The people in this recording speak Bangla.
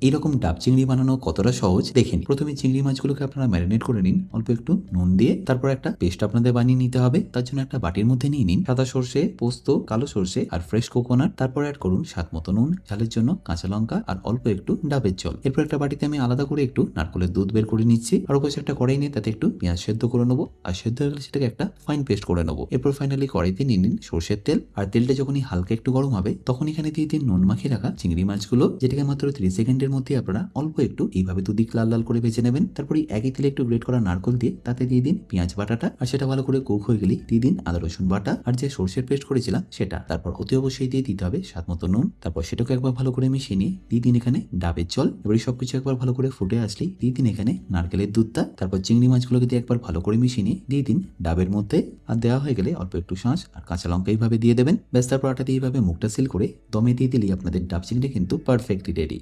এইরকম ডাব চিংড়ি বানানো কতটা সহজ দেখে নিন। প্রথমে চিংড়ি মাছগুলোকে আপনারা ম্যারিনেট করে নিন অল্প একটু নুন দিয়ে। তারপর একটা পেস্ট আপনাদের বানিয়ে নিতে হবে। তার জন্য একটা বাটির মধ্যে নিয়ে নিন সাদা সর্ষে, পোস্ত, কালো সর্ষে আর ফ্রেশ কোকোনাট। তারপর অ্যাড করুন স্বাদ মতো নুন, ঝালের জন্য কাঁচা লঙ্কা আর অল্প একটু ডাবের জল। এরপর একটা বাটিতে আমি আলাদা করে একটু নারকেলের দুধ বের করে নিচ্ছি। আর ওপাশে একটা কড়াই নিয়ে তাতে একটু পেঁয়াজ সেদ্ধ করে নেবো। আর সেদ্ধ হয়ে গেলে সেটাকে একটা ফাইন পেস্ট করে নেবো। এরপর ফাইনালি কড়াইতে নিয়ে নিন সর্ষের তেল। আর তেলটা যখনই হালকা একটু গরম হবে তখন এখানে দিয়ে দিন নুন মাখিয়ে রাখা চিংড়ি মাছগুলো, যেটাকে মাত্র 30 সেকেন্ডের মধ্যে আপনারা অল্প একটু এইভাবে দুদিক লাল লাল করে ভেজে নেবেন। তারপরে একই তেলে একটু গ্রেট করা নারকেল দিয়ে তাতে দিয়ে দিন পেঁয়াজ বাটাটা। আর সেটা ভালো করে কুক হয়ে গেলে দিয়ে দিন আদা রসুন বাটা আর যে সর্ষের পেস্ট করেছিলাম সেটা। তারপর অতি অবশ্যই দিয়ে দিতে হবে স্বাদ মতো নুন। তারপর সেটাকে একবার ভালো করে মিশিয়ে নিয়ে দিয়ে দিন এখানে ডাবের জল। এবারে সবকিছু একবার ভালো করে ফুটে আসলেই দিয়ে দিন এখানে নারকেলের দুধটা। তারপর চিংড়ি মাছগুলোকে দিয়ে একবার ভালো করে মিশিয়ে নিয়ে দিয়ে দিন ডাবের মধ্যে। আর দেওয়া হয়ে গেলে অল্প একটু শাঁস আর কাঁচা লঙ্কা এইভাবে দিয়ে দেবেন। ব্যাস তারপর আটা দিয়ে এইভাবে মুখটা সিল করে দমে দিয়ে দিলেই আপনাদের ডাব চিংড়ি কিন্তু পারফেক্টলি রেডি।